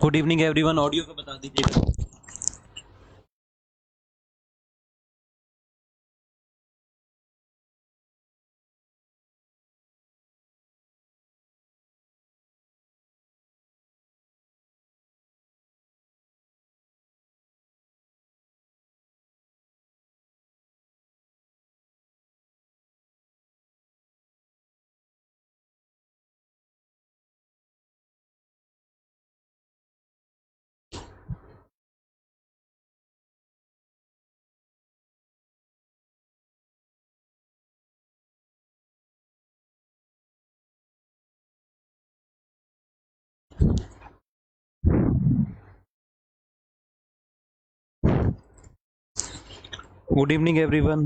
Good evening everyone. Audio को बता दीजिएगा। Good evening everyone.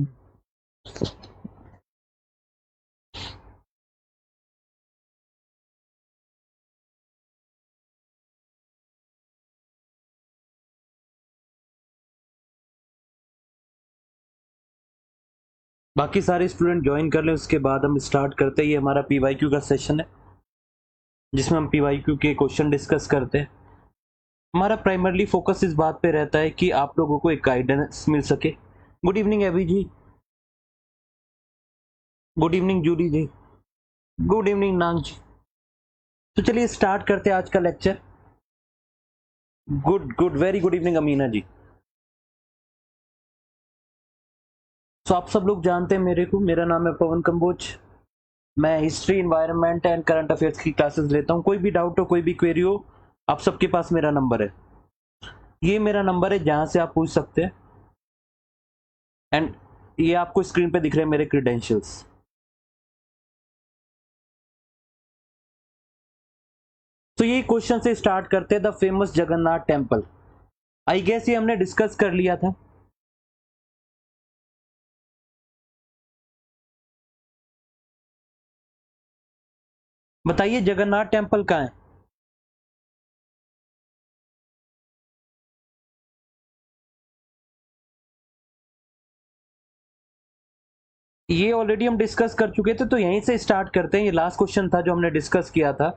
बाकी सारे स्टूडेंट ज्वाइन कर लें, उसके बाद हम स्टार्ट करते हैं। ये हमारा पीवाईक्यू का सेशन है जिसमें हम पीवाईक्यू के क्वेश्चन डिस्कस करते हैं। हमारा प्राइमरली फोकस इस बात पे रहता है कि आप लोगों को एक गाइडेंस मिल सके। Good evening Avi ji. Good evening Julie ji. Good evening Nang ji. तो चलिए स्टार्ट करते हैं आज का lecture. Good good very good evening Amina ji. तो आप सब लोग जानते हैं मेरा नाम है पवन कंबोज। मैं history, environment and current affairs की क्लासेस लेता हूँ। कोई भी डाउट हो, कोई भी क्वेरी हो, आप सबके पास मेरा नंबर है। ये मेरा नंबर है जहां से आप पूछ सकते हैं। एंड ये आपको स्क्रीन पे दिख रहे हैं मेरे क्रेडेंशियल्स। तो ये क्वेश्चन से स्टार्ट करते हैं। The famous Jagannath temple. I guess ये हमने डिस्कस कर लिया था। बताइए जगन्नाथ टेम्पल कहाँ है? ये ऑलरेडी हम डिस्कस कर चुके थे, तो यहीं से स्टार्ट करते हैं। ये लास्ट क्वेश्चन था जो हमने डिस्कस किया था।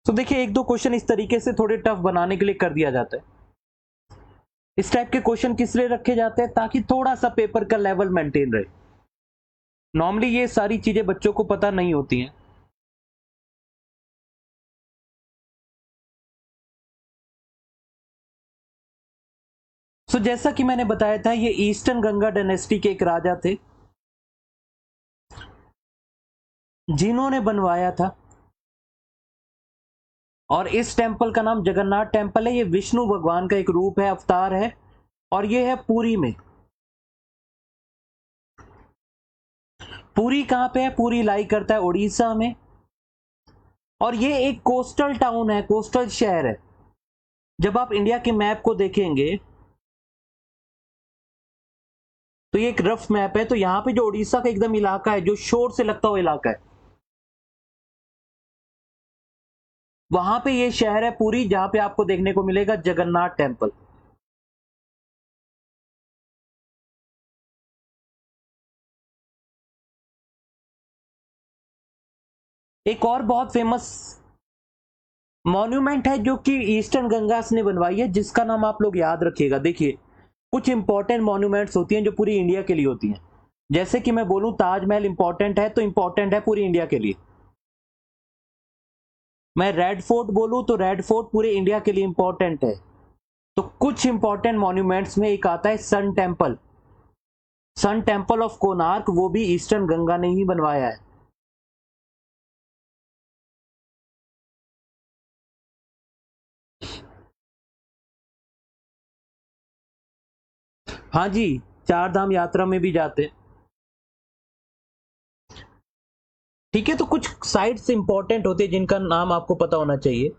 तो देखिए, एक दो क्वेश्चन इस तरीके से थोड़े टफ बनाने के लिए कर दिया जाता है। इस टाइप के क्वेश्चन किस लिए रखे जाते हैं? ताकि थोड़ा सा पेपर का लेवल मेंटेन रहे। नॉर्मली ये सारी चीजें बच्चों को पता नहीं होती हैं। सो जैसा कि मैंने बताया था, ये ईस्टर्न गंगा डायनेस्टी के एक राजा थे जिन्होंने बनवाया था। और इस टेंपल का नाम जगन्नाथ टेंपल है। ये विष्णु भगवान का एक रूप है, अवतार है। और ये है पुरी में। पुरी कहां पे है? पुरी लाई करता है उड़ीसा में। और ये एक कोस्टल टाउन है, कोस्टल शहर है। जब आप इंडिया के मैप को देखेंगे तो ये एक रफ मैप है। तो यहां पे जो उड़ीसा का एकदम इलाका है, जो शोर से लगता हुआ इलाका है, वहां पे ये शहर है पुरी, जहां पे आपको देखने को मिलेगा जगन्नाथ टेंपल। एक और बहुत फेमस मॉन्यूमेंट है जो कि ईस्टर्न गंगास ने बनवाई है, जिसका नाम आप लोग याद रखिएगा। देखिए, कुछ इंपॉर्टेंट मॉन्यूमेंट्स होती हैं जो पूरी इंडिया के लिए होती हैं। जैसे कि मैं बोलूं ताजमहल इंपॉर्टेंट है, तो इंपॉर्टेंट है पूरी इंडिया के लिए। मैं रेड फोर्ट बोलूं तो रेड फोर्ट पूरे इंडिया के लिए इंपॉर्टेंट है। तो कुछ इंपॉर्टेंट मॉन्यूमेंट्स में एक आता है sun temple. Sun temple of Konark, वो भी ईस्टर्न गंगा ने ही बनवाया है। हाँ जी, चार धाम यात्रा में भी जाते हैं। ठीक है, तो कुछ साइट्स इंपॉर्टेंट होते हैं जिनका नाम आपको पता होना चाहिए।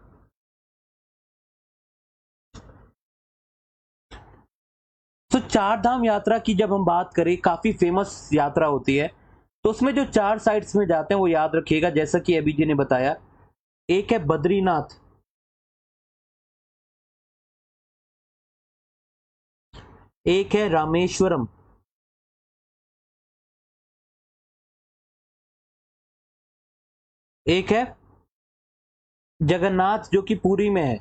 तो चार धाम यात्रा की जब हम बात करें, काफी फेमस यात्रा होती है। तो उसमें जो चार साइट्स में जाते हैं वो याद रखिएगा, जैसा कि अभी जी ने बताया। एक है बद्रीनाथ, एक है रामेश्वरम, एक है जगन्नाथ जो कि पुरी में है।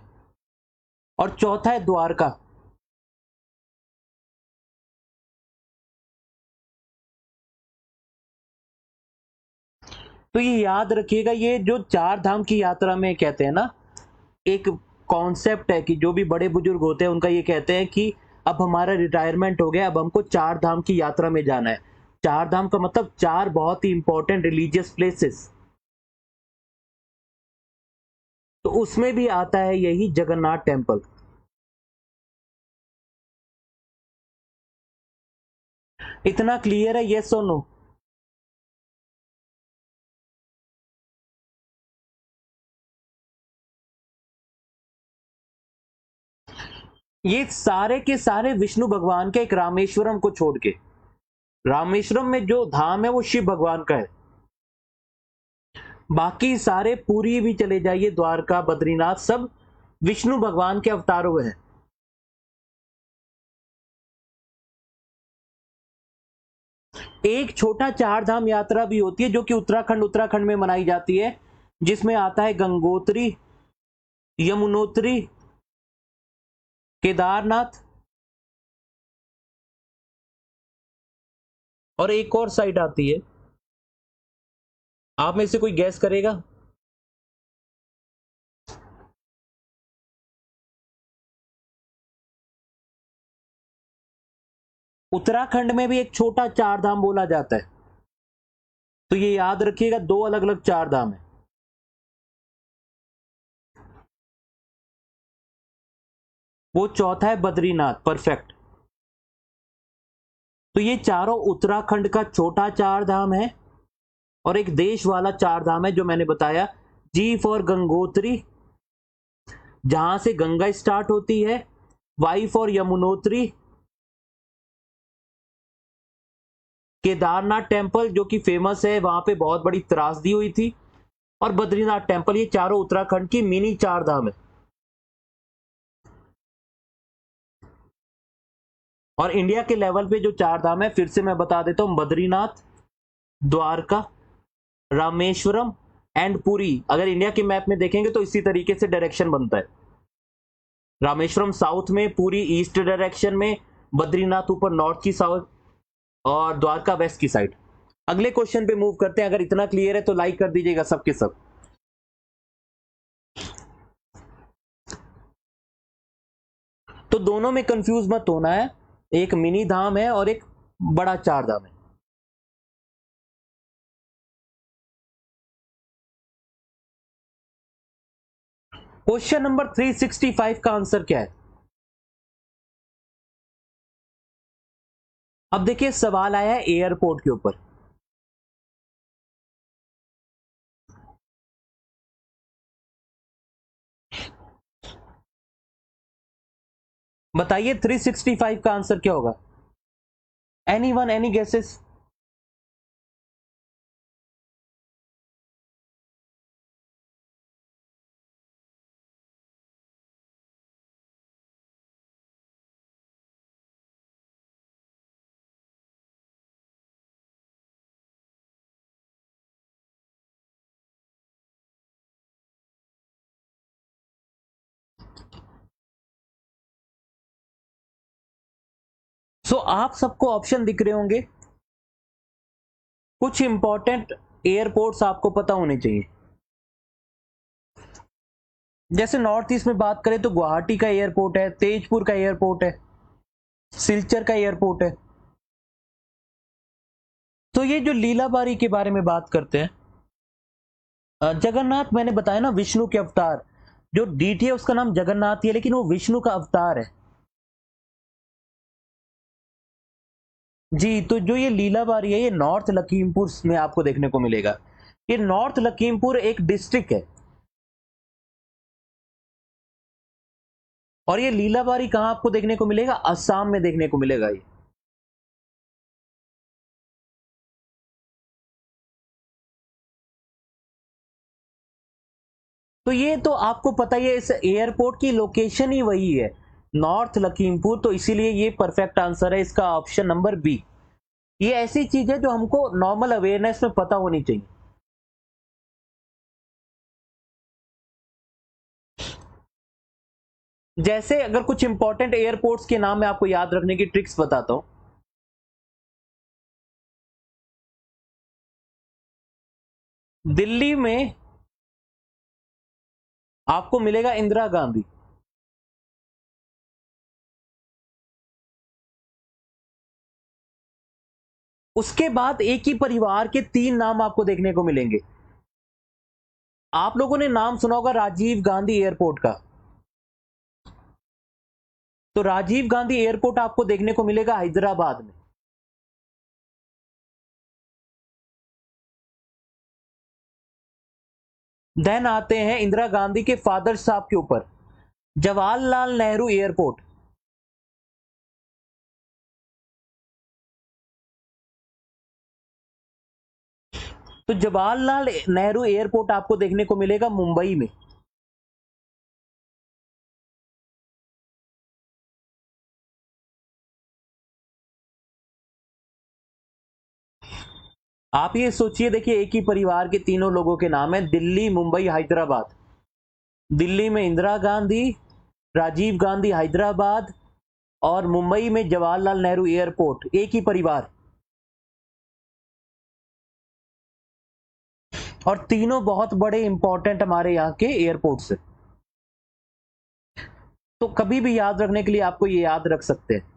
और चौथा है द्वारका। तो ये याद रखिएगा, ये जो चार धाम की यात्रा में कहते हैं ना, एक कॉन्सेप्ट है कि जो भी बड़े बुजुर्ग होते हैं उनका ये कहते हैं कि अब हमारा रिटायरमेंट हो गया, अब हमको चार धाम की यात्रा में जाना है। चार धाम का मतलब चार बहुत ही इंपॉर्टेंट रिलीजियस प्लेसेस, तो उसमें भी आता है यही जगन्नाथ टेम्पल। इतना क्लियर है, यस और नो? ये सारे के सारे विष्णु भगवान के, एक रामेश्वरम को छोड़ के। रामेश्वरम में जो धाम है वो शिव भगवान का है, बाकी सारे पुरी भी चले जाइए, द्वारका, बद्रीनाथ, सब विष्णु भगवान के अवतारों हैं। एक छोटा चार धाम यात्रा भी होती है जो कि उत्तराखंड में मनाई जाती है, जिसमें आता है गंगोत्री, यमुनोत्री, केदारनाथ, और एक और साइट आती है। आप में से कोई गैस करेगा? उत्तराखंड में भी एक छोटा चार धाम बोला जाता है, तो ये याद रखिएगा, दो अलग अलग चार धाम है। वो चौथा है बद्रीनाथ, परफेक्ट। तो ये चारों उत्तराखंड का छोटा चार धाम है, और एक देश वाला चार धाम है जो मैंने बताया। जी फॉर गंगोत्री, जहां से गंगा स्टार्ट होती है। Y for Yamunotri, Kedarnath temple जो कि फेमस है, वहां पे बहुत बड़ी त्रासदी हुई थी। और बद्रीनाथ टेम्पल, ये चारों उत्तराखंड की मिनी चार धाम है। और इंडिया के लेवल पे जो चार धाम है, फिर से मैं बता देता हूं, बद्रीनाथ, द्वारका, रामेश्वरम एंड पुरी। अगर इंडिया के मैप में देखेंगे तो इसी तरीके से डायरेक्शन बनता है। रामेश्वरम साउथ में, पुरी ईस्ट डायरेक्शन में, बद्रीनाथ ऊपर नॉर्थ की साउथ, और द्वारका वेस्ट की साइड। अगले क्वेश्चन पे मूव करते हैं। अगर इतना क्लियर है तो लाइक कर दीजिएगा सबके सब। तो दोनों में कंफ्यूज मत होना है, एक मिनी धाम है और एक बड़ा चार धाम है। क्वेश्चन नंबर 365 का आंसर क्या है? अब देखिए, सवाल आया है एयरपोर्ट के ऊपर। बताइए 365 का आंसर क्या होगा? Anyone, any guesses? So आप सबको ऑप्शन दिख रहे होंगे। कुछ इंपॉर्टेंट एयरपोर्ट्स आपको पता होने चाहिए। जैसे नॉर्थ ईस्ट में बात करें तो गुवाहाटी का एयरपोर्ट है, तेजपुर का एयरपोर्ट है, सिलचर का एयरपोर्ट है। तो ये जो लीलाबारी के बारे में बात करते हैं, जगन्नाथ मैंने बताया ना, विष्णु के अवतार। जो डीटी है उसका नाम जगन्नाथ ही है, लेकिन वो विष्णु का अवतार है। जी, तो जो ये लीलाबारी है, ये नॉर्थ लखीमपुर में आपको देखने को मिलेगा। ये नॉर्थ लखीमपुर एक डिस्ट्रिक्ट है। और ये लीलाबारी कहां आपको देखने को मिलेगा? असम में देखने को मिलेगा ये। तो ये तो आपको पता ही है, इस एयरपोर्ट की लोकेशन ही वही है, नॉर्थ लखीमपुर। तो इसीलिए ये परफेक्ट आंसर है इसका, ऑप्शन नंबर बी। ये ऐसी चीज है जो हमको नॉर्मल अवेयरनेस में पता होनी चाहिए। जैसे अगर कुछ इंपॉर्टेंट एयरपोर्ट्स के नाम मैं आपको याद रखने की ट्रिक्स बताता हूं। दिल्ली में आपको मिलेगा इंदिरा गांधी। उसके बाद एक ही परिवार के 3 नाम आपको देखने को मिलेंगे। आप लोगों ने नाम सुना होगा राजीव गांधी एयरपोर्ट का। तो राजीव गांधी एयरपोर्ट आपको देखने को मिलेगा हैदराबाद में। देन आते हैं इंदिरा गांधी के फादर साहब के ऊपर, जवाहरलाल नेहरू एयरपोर्ट। तो जवाहरलाल नेहरू एयरपोर्ट आपको देखने को मिलेगा मुंबई में। आप ये सोचिए, देखिए एक ही परिवार के तीनों लोगों के नाम है, दिल्ली, मुंबई, हैदराबाद। दिल्ली में इंदिरा गांधी, राजीव गांधी हैदराबाद, और मुंबई में जवाहरलाल नेहरू एयरपोर्ट, एक ही परिवार। और तीनों बहुत बड़े इंपॉर्टेंट हमारे यहाँ के एयरपोर्ट्स है। तो कभी भी याद रखने के लिए आपको ये याद रख सकते हैं।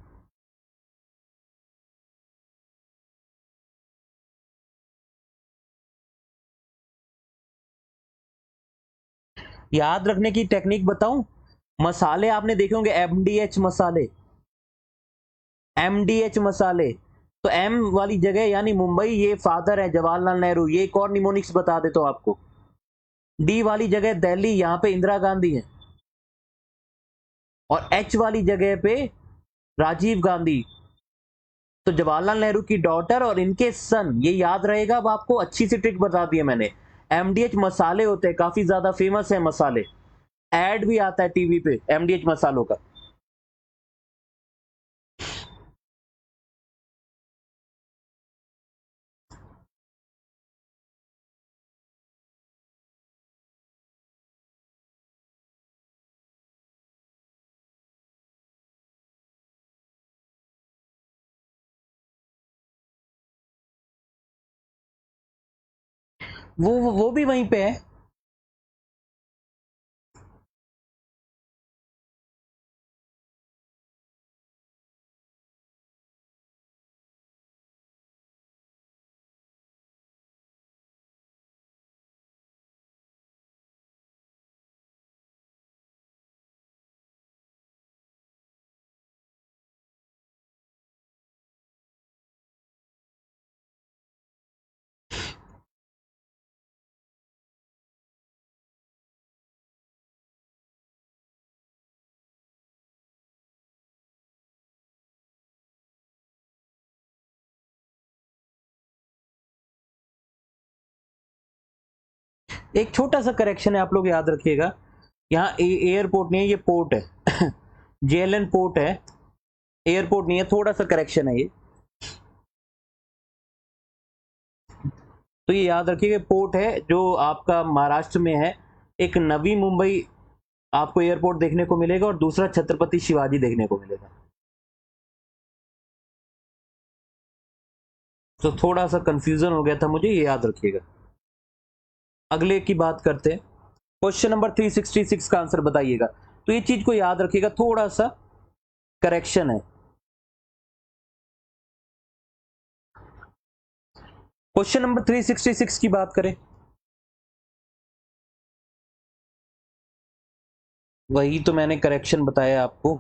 याद रखने की टेक्निक बताऊं, मसाले आपने देखे होंगे, एमडीएच मसाले, एमडीएच मसाले। तो एम वाली जगह यानी मुंबई, ये फादर है जवाहरलाल नेहरू, ये एक और निमोनिक्स बता देता हूं आपको। डी वाली जगह दिल्ली, यहां पे इंदिरा गांधी है। और एच वाली जगह पे राजीव गांधी, तो जवाहरलाल नेहरू की डॉटर और इनके सन, ये याद रहेगा। अब आपको अच्छी सी ट्रिक बता दी है मैंने। एमडीएच मसाले होते हैं, काफी ज्यादा फेमस है मसाले, एड भी आता है टीवी पे एमडीएच मसालों का। वो भी वहीं पे है। एक छोटा सा करेक्शन है, आप लोग याद रखिएगा। यहाँ एयरपोर्ट नहीं है, ये पोर्ट है। जेएलएन पोर्ट है, एयरपोर्ट नहीं है। थोड़ा सा करेक्शन है ये, तो ये याद रखिएगा। पोर्ट है जो आपका महाराष्ट्र में है। एक नवी मुंबई आपको एयरपोर्ट देखने को मिलेगा और दूसरा छत्रपति शिवाजी देखने को मिलेगा। तो थोड़ा सा कंफ्यूजन हो गया था मुझे, ये याद रखिएगा। अगले की बात करते हैं। क्वेश्चन नंबर 366 का आंसर बताइएगा। तो ये चीज को याद रखिएगा, थोड़ा सा करेक्शन है। क्वेश्चन नंबर 366 की बात करें, वही तो मैंने करेक्शन बताया आपको।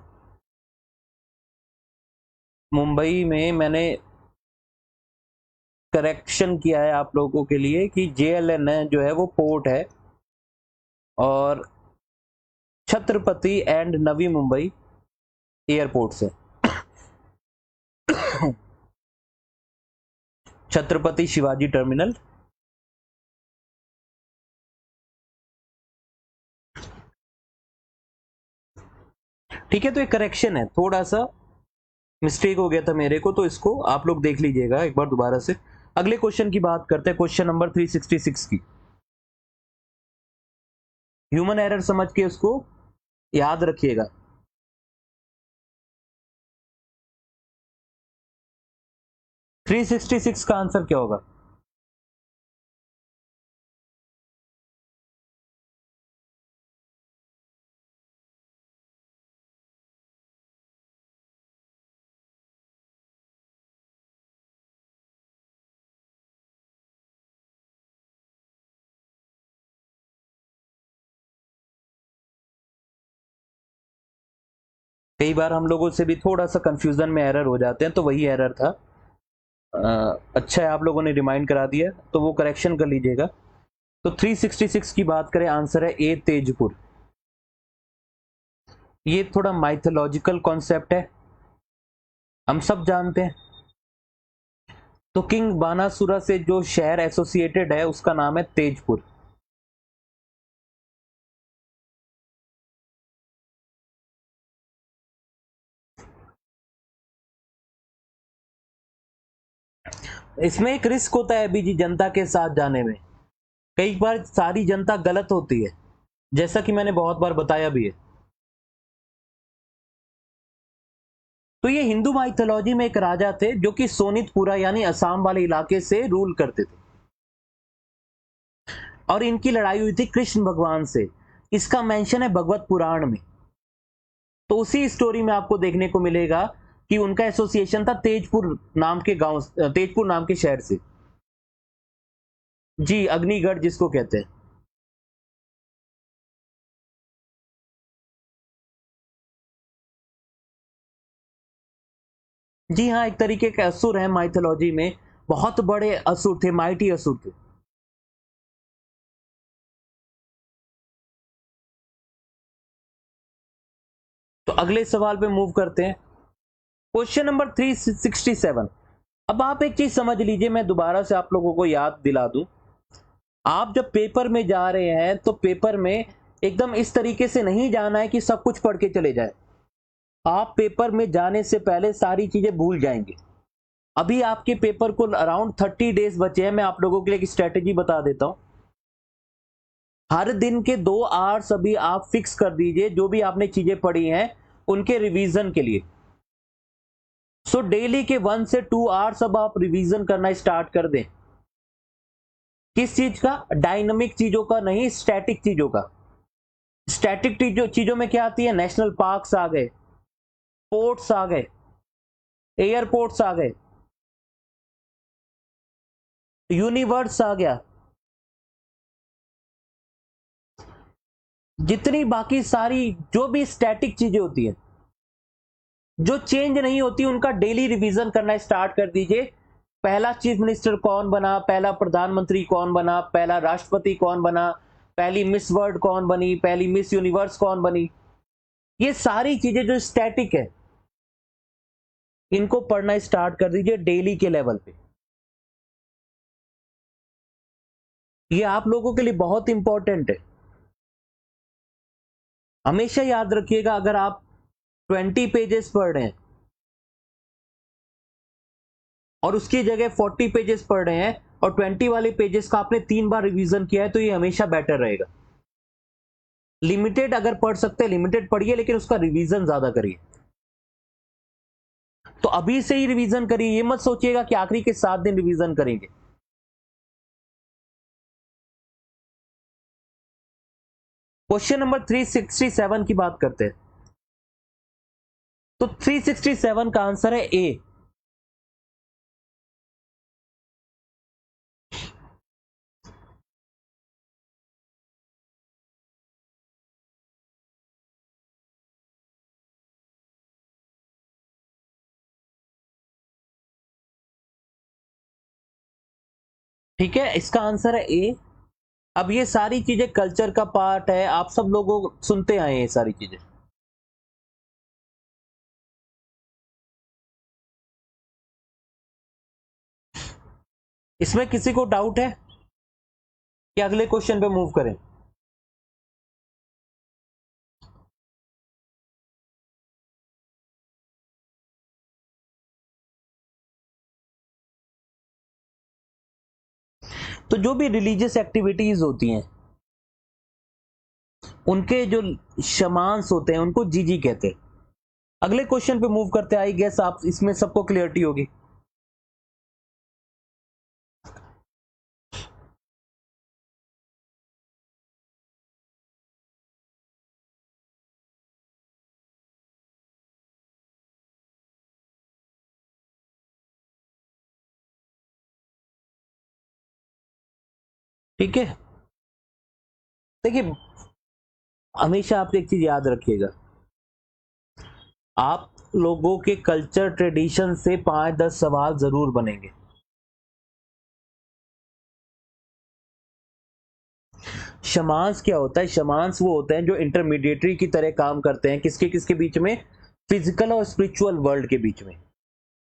मुंबई में मैंने करेक्शन किया है आप लोगों के लिए कि जेएलएन जो है वो पोर्ट है, और छत्रपति एंड नवी मुंबई एयरपोर्ट से। छत्रपति शिवाजी टर्मिनल। ठीक है, तो ये करेक्शन है, थोड़ा सा मिस्टेक हो गया था मेरे को, तो इसको आप लोग देख लीजिएगा एक बार दोबारा से। अगले क्वेश्चन की बात करते हैं, क्वेश्चन नंबर 366 की। ह्यूमन एरर समझ के उसको याद रखिएगा। 366 का आंसर क्या होगा? कई बार हम लोगों से भी थोड़ा सा कंफ्यूजन में एरर हो जाते हैं, तो वही एरर था। अच्छा है आप लोगों ने रिमाइंड करा दिया, तो वो करेक्शन कर लीजिएगा। तो 366 की बात करें, आंसर है ए, तेजपुर। ये थोड़ा माइथोलॉजिकल कॉन्सेप्ट है, हम सब जानते हैं। तो किंग बानासुरा से जो शहर एसोसिएटेड है उसका नाम है तेजपुर। इसमें एक रिस्क होता है अभी जी जनता के साथ जाने में। कई बार सारी जनता गलत होती है, जैसा कि मैंने बहुत बार बताया भी है। तो ये हिंदू माइथोलॉजी में एक राजा थे जो कि सोनितपुरा यानी असम वाले इलाके से रूल करते थे, और इनकी लड़ाई हुई थी कृष्ण भगवान से। इसका मेंशन है भगवत पुराण में। तो उसी स्टोरी में आपको देखने को मिलेगा कि उनका एसोसिएशन था तेजपुर नाम के गांव, तेजपुर नाम के शहर से। जी, अग्निगढ़ जिसको कहते हैं। जी हाँ, एक तरीके के असुर है माइथोलॉजी में, बहुत बड़े असुर थे, माइटी असुर थे। तो अगले सवाल पे मूव करते हैं। Question number 367। अब आप एक चीज समझ लीजिए, मैं दोबारा से आप लोगों को याद दिला दूं। आप जब पेपर में जा रहे हैं तो पेपर में एकदम इस तरीके से नहीं जाना है कि सब कुछ पढ़ के चले जाए। आप पेपर में जाने से पहले सारी चीजें भूल जाएंगे। अभी आपके पेपर को अराउंड 30 डेज बचे हैं। मैं आप लोगों के लिए एक स्ट्रेटेजी बता देता हूं। हर दिन के 2 आवर्स अभी आप फिक्स कर दीजिए, जो भी आपने चीजें पढ़ी हैं उनके रिवीजन के लिए। सो डेली के 1 से 2 आवर्स अब आप रिवीजन करना स्टार्ट कर दें। किस चीज का? डायनामिक चीजों का नहीं, स्टैटिक चीजों का। स्टैटिक चीजों में क्या आती है? नेशनल पार्क्स आ गए, पोर्ट्स आ गए, एयरपोर्ट्स आ गए, यूनिवर्स आ गया, जितनी बाकी सारी जो भी स्टैटिक चीजें होती हैं जो चेंज नहीं होती, उनका डेली रिवीजन करना स्टार्ट कर दीजिए। पहला चीफ मिनिस्टर कौन बना, पहला प्रधानमंत्री कौन बना, पहला राष्ट्रपति कौन बना, पहली मिस वर्ल्ड कौन बनी, पहली मिस यूनिवर्स कौन बनी, ये सारी चीजें जो स्टैटिक है इनको पढ़ना स्टार्ट कर दीजिए डेली के लेवल पे। ये आप लोगों के लिए बहुत इंपॉर्टेंट है। हमेशा याद रखिएगा, अगर आप 20 पेजेस पढ़ रहे हैं और उसकी जगह 40 पेजेस पढ़ रहे हैं और 20 वाले पेजेस का आपने 3 बार रिवीजन किया है, तो ये हमेशा बेटर रहेगा। लिमिटेड अगर पढ़ सकते हैं लिमिटेड पढ़िए, लेकिन उसका रिवीजन ज्यादा करिए। तो अभी से ही रिवीजन करिए, ये मत सोचिएगा कि आखिरी के 7 दिन रिवीजन करेंगे। क्वेश्चन नंबर 367 की बात करते हैं। तो 367 का आंसर है ए। ठीक है, इसका आंसर है ए। अब ये सारी चीजें कल्चर का पार्ट है, आप सब लोगों सुनते आए हैं ये सारी चीजें। इसमें किसी को डाउट है कि अगले क्वेश्चन पे मूव करें? तो जो भी रिलीजियस एक्टिविटीज होती हैं उनके जो शमांस होते हैं उनको जीजी कहते हैं। अगले क्वेश्चन पे मूव करते हैं। आई गेस आप इसमें सबको क्लियरिटी होगी। ठीक है। देखिए, हमेशा आप एक चीज याद रखिएगा, आप लोगों के कल्चर ट्रेडिशन से 5-10 सवाल जरूर बनेंगे। शमांस क्या होता है? शमांस वो होते हैं जो इंटरमीडिएटरी की तरह काम करते हैं, किसके किसके बीच में? फिजिकल और स्पिरिचुअल वर्ल्ड के बीच में।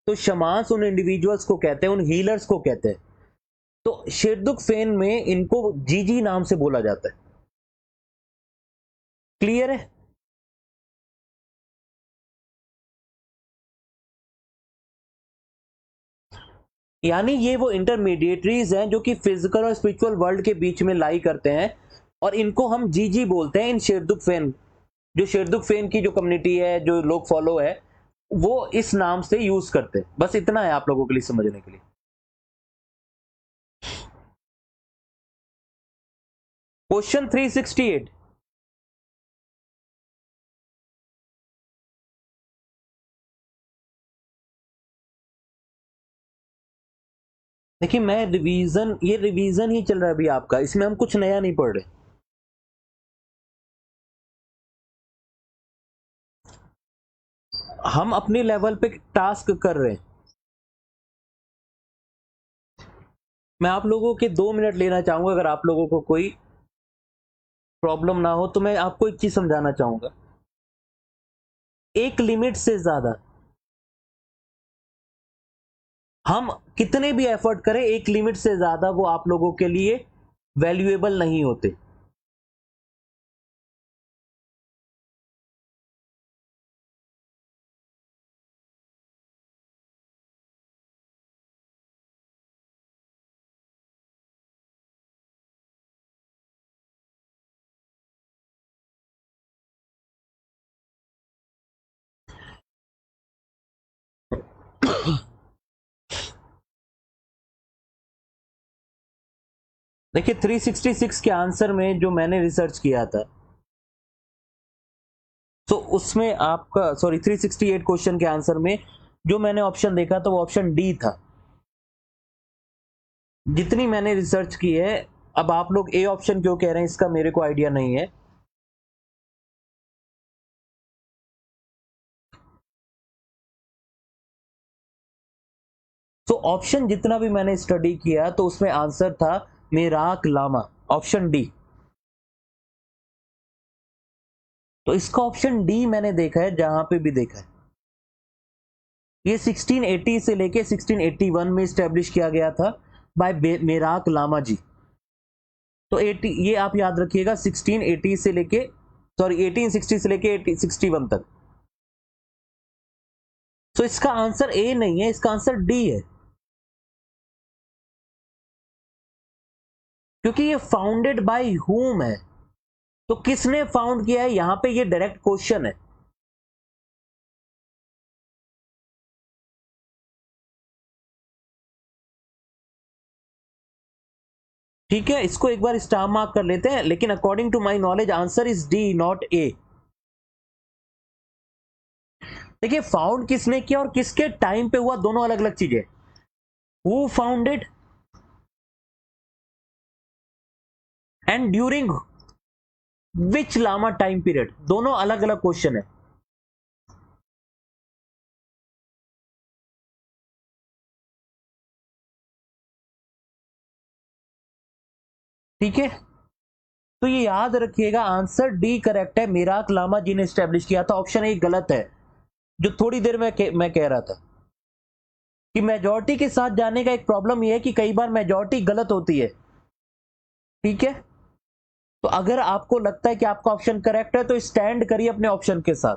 तो शमांस उन इंडिविजुअल्स को कहते हैं, उन हीलर्स को कहते हैं। तो शेरदुक फेन में इनको जीजी नाम से बोला जाता है। क्लियर है? यानी ये वो इंटरमीडिएटरीज हैं जो कि फिजिकल और स्पिरिचुअल वर्ल्ड के बीच में लाई करते हैं, और इनको हम जीजी बोलते हैं इन शेरदुक फेन। जो शेरदुक फेन की जो कम्युनिटी है, जो लोग फॉलो है, वो इस नाम से यूज करते हैं। बस इतना है आप लोगों के लिए समझने के लिए। क्वेश्चन 368। देखिए, मैं रिवीजन, ये रिवीजन ही चल रहा है अभी आपका, इसमें हम कुछ नया नहीं पढ़ रहे। हम अपने लेवल पे टास्क कर रहे हैं। मैं आप लोगों के 2 मिनट लेना चाहूंगा, अगर आप लोगों को कोई प्रॉब्लम ना हो तो मैं आपको एक चीज समझाना चाहूंगा। एक लिमिट से ज्यादा हम कितने भी एफर्ट करें, एक लिमिट से ज्यादा वो आप लोगों के लिए वैल्यूएबल नहीं होते। देखिए, 366 के आंसर में जो मैंने रिसर्च किया था, तो उसमें आपका, सॉरी, 368 क्वेश्चन के आंसर में जो मैंने ऑप्शन देखा था वो ऑप्शन डी था, जितनी मैंने रिसर्च की है। अब आप लोग ए ऑप्शन क्यों कह रहे हैं इसका मेरे को आइडिया नहीं है। तो ऑप्शन जितना भी मैंने स्टडी किया तो उसमें आंसर था मेराक लामा, ऑप्शन डी। तो इसका ऑप्शन डी मैंने देखा है, जहां पे भी देखा है। ये 1680 से लेके 1681 में स्टैब्लिश किया गया था बाय मेराक लामा जी। तो 80, ये आप याद रखिएगा, 1680 से लेके, सॉरी, 1860 से लेके 1861 तक। तो इसका आंसर ए नहीं है, इसका आंसर डी है, क्योंकि ये फाउंडेड बाय हुम है। तो किसने फाउंड किया है, यहां पे ये डायरेक्ट क्वेश्चन है। ठीक है, इसको एक बार स्टार मार्क कर लेते हैं, लेकिन according to my knowledge answer is D, not A. देखिए, फाउंड किसने किया और किसके टाइम पे हुआ, दोनों अलग अलग चीजें। Who founded and during which lama time period, दोनों अलग अलग क्वेश्चन है। ठीक है, तो ये याद रखिएगा, आंसर डी करेक्ट है। मिराक लामा जी ने स्टैब्लिश किया था। ऑप्शन ए गलत है, जो थोड़ी देर में मैं कह रहा था कि मेजॉरिटी के साथ जाने का एक प्रॉब्लम यह है कि कई बार मेजॉरिटी गलत होती है। ठीक है, तो अगर आपको लगता है कि आपका ऑप्शन करेक्ट है तो स्टैंड करिए अपने ऑप्शन के साथ।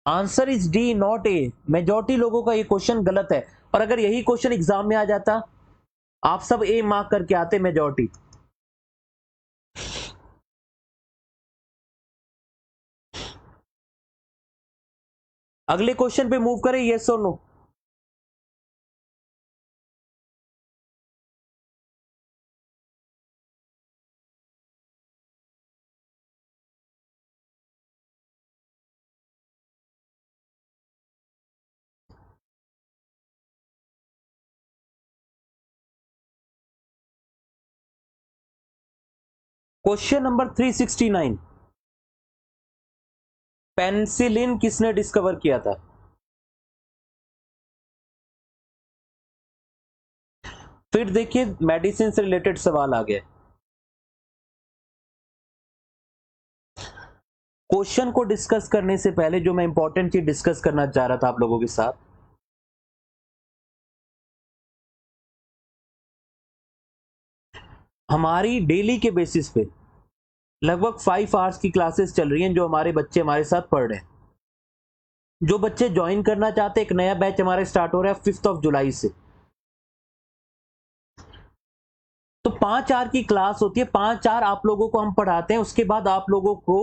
Answer is D, not A. Majority लोगों का ये क्वेश्चन गलत है, और अगर यही क्वेश्चन एग्जाम में आ जाता, आप सब ए मार्क करके आते मेजॉरिटी। अगले क्वेश्चन पे मूव करें, यस और नो। क्वेश्चन नंबर 369, पेनिसिलिन किसने डिस्कवर किया था? फिर देखिए मेडिसिन से रिलेटेड सवाल आ गया। क्वेश्चन को डिस्कस करने से पहले जो मैं इंपॉर्टेंट चीज डिस्कस करना चाह रहा था आप लोगों के साथ, हमारी डेली के बेसिस पे लगभग 5 आवर्स की क्लासेस चल रही हैं जो हमारे बच्चे हमारे साथ पढ़ रहे हैं। जो बच्चे ज्वाइन करना चाहते हैं, एक नया बैच हमारा स्टार्ट हो रहा है 5 जुलाई से। तो 5 आवर की क्लास होती है, 5 आवर आप लोगों को हम पढ़ाते हैं, उसके बाद आप लोगों को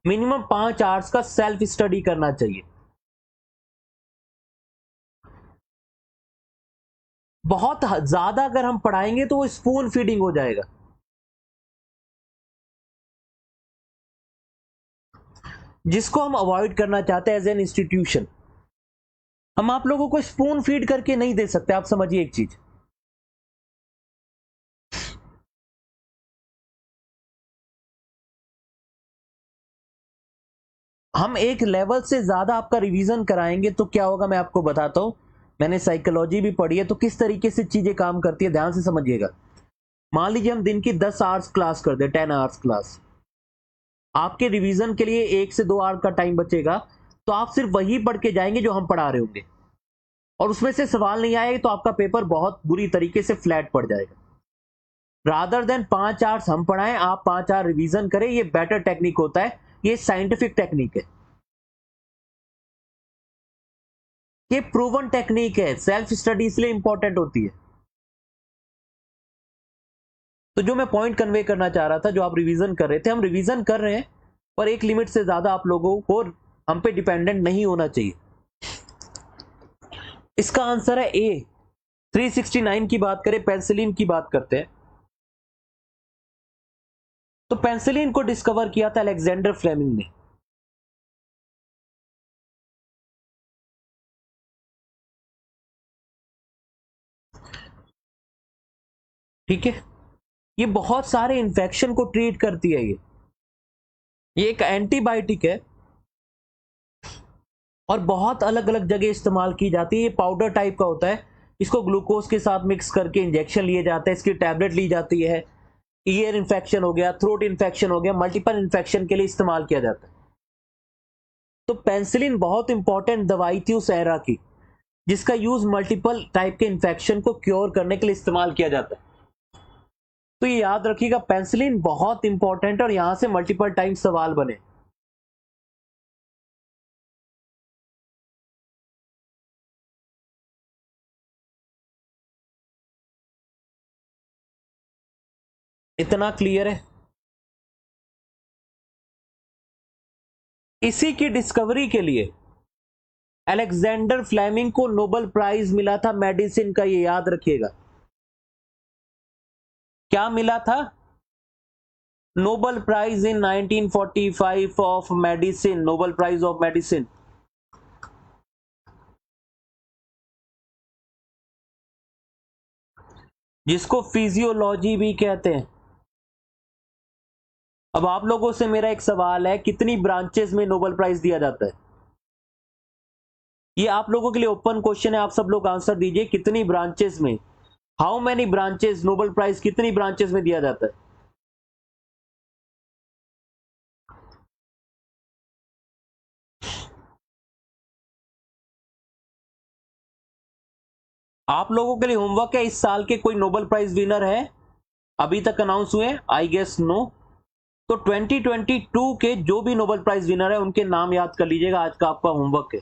मिनिमम 5 आवर्स का सेल्फ स्टडी करना चाहिए। बहुत ज्यादा अगर हम पढ़ाएंगे तो वो स्पून फीडिंग हो जाएगा। जिसको हम अवॉइड करना चाहते हैं एज एन इंस्टीट्यूशन। हम आप लोगों को स्पून फीड करके नहीं दे सकते। आप समझिए एक चीज, हम एक लेवल से ज्यादा आपका रिवीजन कराएंगे तो क्या होगा मैं आपको बताता हूं। मैंने साइकोलॉजी भी पढ़ी है, तो किस तरीके से चीजें काम करती है ध्यान से समझिएगा। मान लीजिए हम दिन की 10 आवर्स क्लास कर दे, 10 आवर्स क्लास, आपके रिवीजन के लिए 1 से 2 आवर का टाइम बचेगा। तो आप सिर्फ वही पढ़ के जाएंगे जो हम पढ़ा रहे होंगे, और उसमें से सवाल नहीं आएगा तो आपका पेपर बहुत बुरी तरीके से फ्लैट पड़ जाएगा। रादर देन 5 आवर्स हम पढ़ाएं, आप 5 आवर रिवीजन करें, ये बेटर टेक्निक होता है, ये साइंटिफिक टेक्निक है, ये प्रूवन टेक्निक है। सेल्फ स्टडी इसलिए इंपॉर्टेंट होती है। तो जो मैं पॉइंट कन्वे करना चाह रहा था, जो आप रिवीजन कर रहे थे, हम रिवीजन कर रहे हैं, पर एक लिमिट से ज्यादा आप लोगों को हम पे डिपेंडेंट नहीं होना चाहिए। इसका आंसर है ए। 369 की बात करें, पेंसिलिन की बात करते हैं, तो पेंसिलिन को डिस्कवर किया था अलेक्जेंडर फ्लेमिंग ने। ठीक है, ये बहुत सारे इंफेक्शन को ट्रीट करती है। ये एक एंटीबायोटिक है और बहुत अलग अलग जगह इस्तेमाल की जाती है। ये पाउडर टाइप का होता है, इसको ग्लूकोज के साथ मिक्स करके इंजेक्शन लिए जाते हैं, इसकी टैबलेट ली जाती है। ईयर इन्फेक्शन हो गया, थ्रोट इन्फेक्शन हो गया, मल्टीपल इन्फेक्शन के लिए इस्तेमाल किया जाता है। तो पेंसिलिन बहुत इंपॉर्टेंट दवाई थी उस एरा की, जिसका यूज मल्टीपल टाइप के इन्फेक्शन को क्योर करने के लिए इस्तेमाल किया जाता है। तो ये याद रखिएगा, पेंसिलिन बहुत इंपॉर्टेंट है और यहां से मल्टीपल टाइम सवाल बने। इतना क्लियर है? इसी की डिस्कवरी के लिए अलेक्जेंडर फ्लेमिंग को नोबेल प्राइज मिला था मेडिसिन का, ये याद रखिएगा। क्या मिला था? Nobel prize in 1945 of medicine, Nobel prize of medicine. जिसको फिजियोलॉजी भी कहते हैं। अब आप लोगों से मेरा एक सवाल है, कितनी ब्रांचेस में नोबेल प्राइज दिया जाता है? ये आप लोगों के लिए ओपन क्वेश्चन है, आप सब लोग आंसर दीजिए, कितनी ब्रांचेस में, how many branches, Nobel prize कितनी ब्रांचेस में दिया जाता है? आप लोगों के लिए होमवर्क है, इस साल के कोई नोबेल प्राइज विनर है अभी तक अनाउंस हुए? I guess no. तो 2022 के जो भी नोबेल प्राइज विनर है उनके नाम याद कर लीजिएगा, आज का आपका होमवर्क है।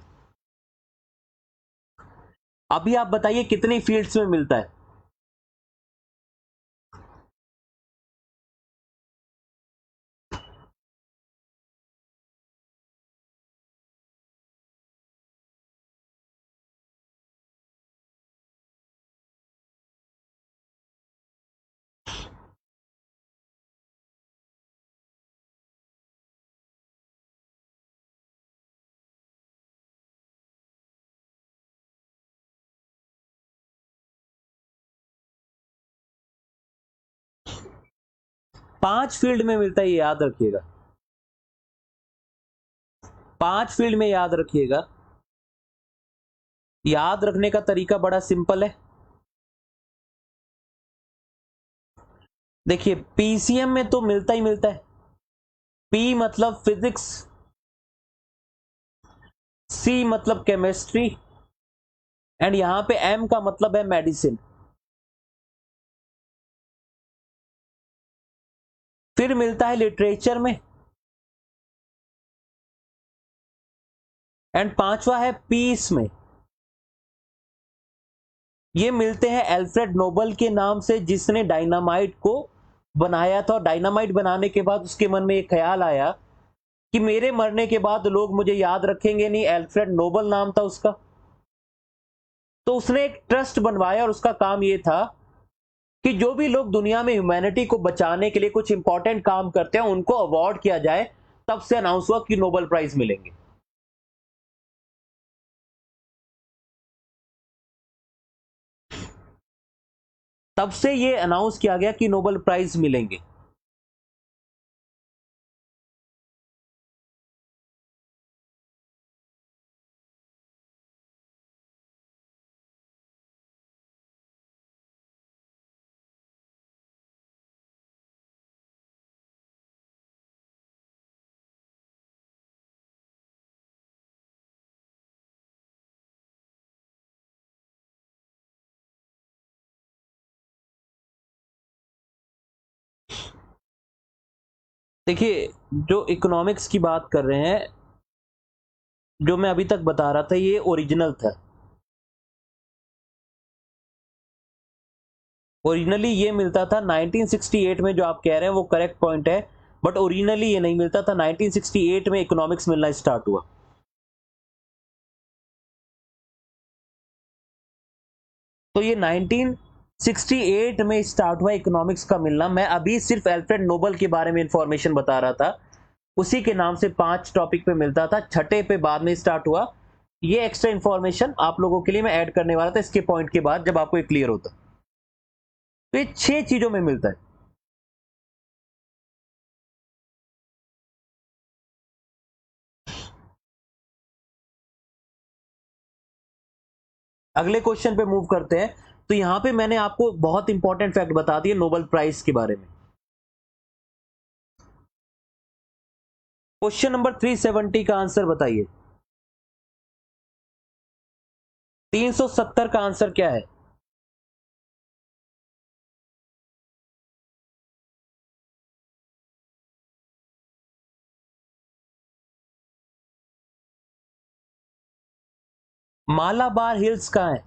अभी आप बताइए कितनी फील्ड्स में मिलता है? 5 फील्ड में मिलता है, ये याद रखिएगा। 5 फील्ड में याद रखिएगा। याद रखने का तरीका बड़ा सिंपल है। देखिए पीसीएम में तो मिलता ही मिलता है। पी मतलब फिजिक्स, सी मतलब केमिस्ट्री, एंड यहां पे एम का मतलब है मेडिसिन। फिर मिलता है लिटरेचर में, एंड पांचवा है पीस में। ये मिलते हैं एल्फ्रेड नोबल के नाम से, जिसने डायनामाइट को बनाया था। और डायनामाइट बनाने के बाद उसके मन में एक ख्याल आया कि मेरे मरने के बाद लोग मुझे याद रखेंगे नहीं, एल्फ्रेड नोबल नाम था उसका। तो उसने एक ट्रस्ट बनवाया और उसका काम यह था कि जो भी लोग दुनिया में ह्यूमैनिटी को बचाने के लिए कुछ इंपॉर्टेंट काम करते हैं उनको अवार्ड किया जाए। तब से अनाउंस हुआ कि नोबेल प्राइज मिलेंगे। तब से ये अनाउंस किया गया कि नोबेल प्राइज मिलेंगे। देखिए जो इकोनॉमिक्स की बात कर रहे हैं, जो मैं अभी तक बता रहा था, ये ओरिजिनल था। ओरिजिनली ये मिलता था 1968 में। जो आप कह रहे हैं वो करेक्ट पॉइंट है, बट ओरिजिनली ये नहीं मिलता था। 1968 में इकोनॉमिक्स मिलना स्टार्ट हुआ। तो ये 1968 में स्टार्ट हुआ इकोनॉमिक्स का मिलना। मैं अभी सिर्फ अल्फ्रेड नोबल के बारे में इंफॉर्मेशन बता रहा था। उसी के नाम से 5 टॉपिक पे मिलता था, छठे पे बाद में स्टार्ट हुआ। ये एक्स्ट्रा इंफॉर्मेशन आप लोगों के लिए मैं ऐड करने वाला था इसके पॉइंट के बाद, जब आपको ये क्लियर होता। तो ये 6 चीजों में मिलता है। अगले क्वेश्चन पे मूव करते हैं। तो यहां पे मैंने आपको बहुत इंपॉर्टेंट फैक्ट बता दिए नोबेल प्राइज के बारे में। क्वेश्चन नंबर 370 का आंसर बताइए। 370 का आंसर क्या है? मालाबार हिल्स कहां है?